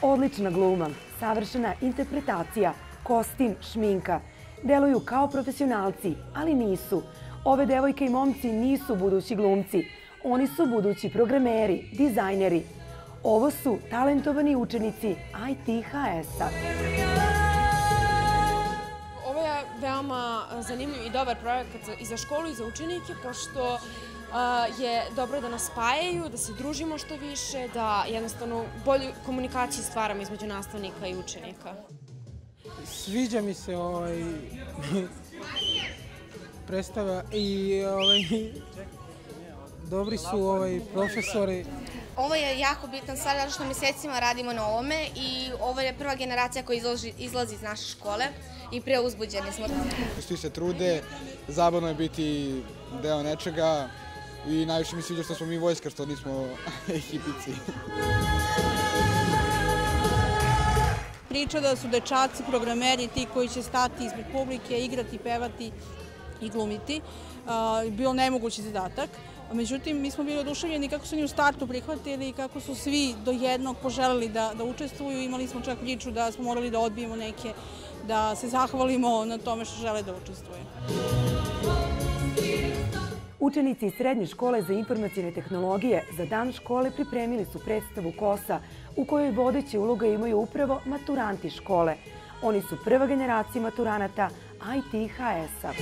Odlična gluma, savršena interpretacija, kostim, šminka. Deluju kao profesionalci, ali nisu. Ove devojke i momci nisu budući glumci. Oni su budući programeri, dizajneri. Ovo su talentovani učenici ITHS-a. Ovo je veoma zanimljiv i dobar projekat i za školu i za učenike, pošto je dobro da nas spajaju, da se družimo što više, da jednostavno bolju komunikaciju stvaramo između nastavnika i učenika. Sviđa mi se predstava i dobri su profesori. Ovo je jako bitan stvar, zato što mesecima radimo na ovome i ovo je prva generacija koja izlazi iz naše škole i preuzbuđeni smo. Svi se trude, zabavno je biti deo nečega i najviše mi sviđa što smo mi vojska, što nismo hipici. Priča da su dečaci, programeri, ti koji će stati ispred publike, igrati, pevati i glumiti, bio nemogući zadatak. Međutim, mi smo bili oduševljeni kako su oni u startu prihvatili i kako su svi do jednog poželeli da učestvuju. Imali smo čak priču da smo morali da odbijemo neke, da se zahvalimo na tome što žele da učestvuju. Učenici Srednje škole za informacijne tehnologije za dan škole pripremili su predstavu KOSA, u kojoj vodeće uloga imaju upravo maturanti škole. Oni su prva generacija maturanata ITHS-a.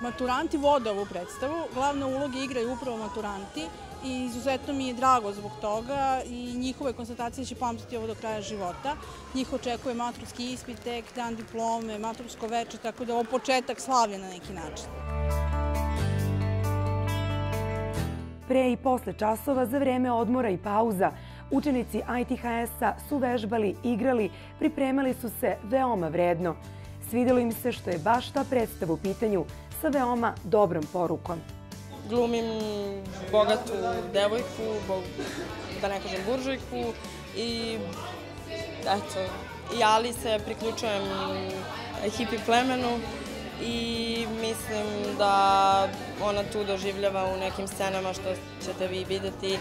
Maturanti vode ovu predstavu, glavne uloge igraju upravo maturanti i izuzetno mi je drago zbog toga i njihove konstatacije će pamtiti ovo do kraja života. Njih očekuje maturski ispit, tek, dan diplome, matursko veče, tako da je ovo početak slavlja na neki način. Pre i posle časova, za vreme odmora i pauza, učenici ITHS-a su vežbali, igrali, pripremali su se veoma vredno. Svidelo im se što je baš ta predstava u pitanju sa veoma dobrom porukom. Glumim bogatu devojku, da ne kažem buržujku, i eto, i Ali se priključujem hipi plemenu i mislim da ona tu doživljava u nekim scenama, što ćete vi videti,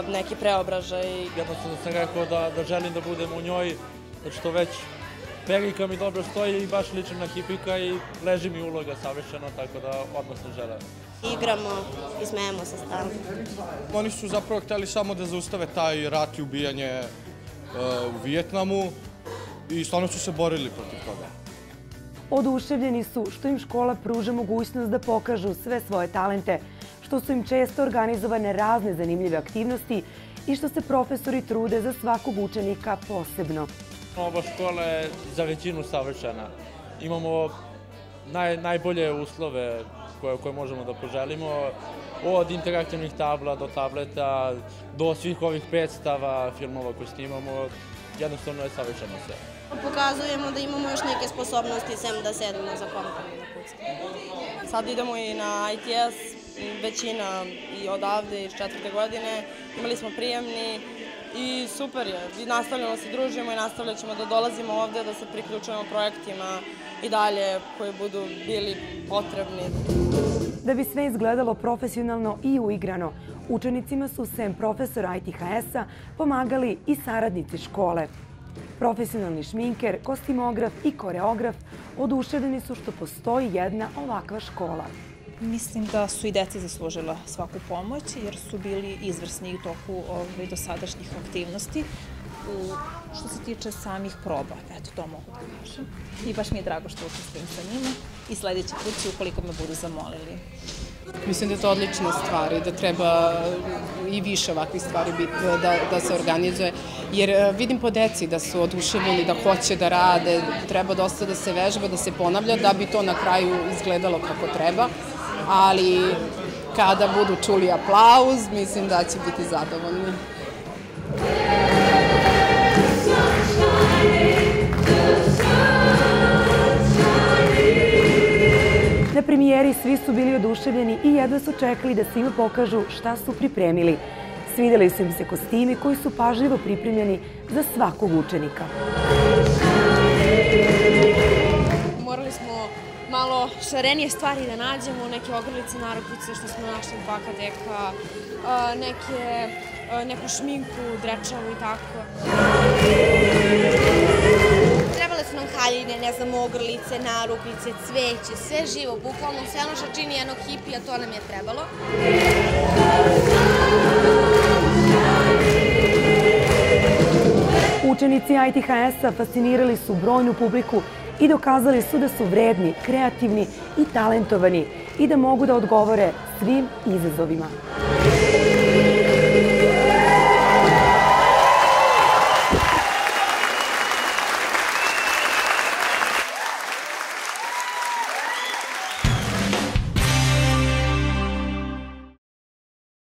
neki preobražaj. Jednostavno sam rekao da želim da budem u njoj, što već perika mi dobro stoji i baš ličim na hipika i leži mi uloga savršeno, tako da odmah sam želeo. Igramo i smejemo se stalno. Oni su zapravo hteli samo da zaustave taj rat i ubijanje u Vijetnamu i stvarno su se borili protiv toga. Oduševljeni su što im škola pruža mogućnost da pokažu sve svoje talente, što su im često organizovane razne zanimljive aktivnosti i što se profesori trude za svakog učenika posebno. Ova škola je za većinu savršena. Imamo najbolje uslove koje možemo da poželimo, od interaktivnih tabla do tableta, do svih ovih predstava, filmova koje snimamo. Jednostavno je savršeno sve. Pokazujemo da imamo još neke sposobnosti sem da sedimo za kompom i da kucamo. Sad idemo i na ITS, većina i odavde iz 4. godine. Imali smo prijemni i super je. Nastavljamo se družimo i nastavljat ćemo da dolazimo ovde, da se priključujemo projektima i dalje koji budu bili potrebni. Da bi sve izgledalo profesionalno i uigrano, učenicima su sem profesora ITHS-a pomagali i saradnici škole. Profesionalni šminker, kostimograf i koreograf oduševljeni su što postoji jedna ovakva škola. Mislim da su i deca zaslužila svaku pomoć jer su bili izvrsni u toku dosadašnjih aktivnosti. Što se tiče samih proba, eto to mogu da kažem. I baš mi je drago što učestvujem sa njima i sledeći put ću ukoliko me budu zamolili. Mislim da je to odlična stvar i da treba i više ovakvih stvari da se organizuje. Jer vidim po deci da su oduševljeni, da hoće da rade, treba dosta da se vežba, da se ponavlja, da bi to na kraju izgledalo kako treba. Ali kada budu čuli aplauz, mislim da će biti zadovoljni. Na premijeri svi su bili oduševljeni i jedva su čekali da svima pokažu šta su pripremili. Svideli su im se kostimi koji su pažljivo pripremljeni za svakog učenika. Morali smo malo šarenije stvari da nađemo, neke ogrlice, narukvice što smo našli 2 kadeka, neku šminku, drečavu i tako. Trebale su nam haljine, ne znam, ogrlice, narukvice, cveće, sve živo, bukvalno sve ono što čini jednog hipija, to nam je trebalo. Učenici ITHS-a fascinirali su brojnu publiku i dokazali su da su vredni, kreativni i talentovani i da mogu da odgovore svim izazovima.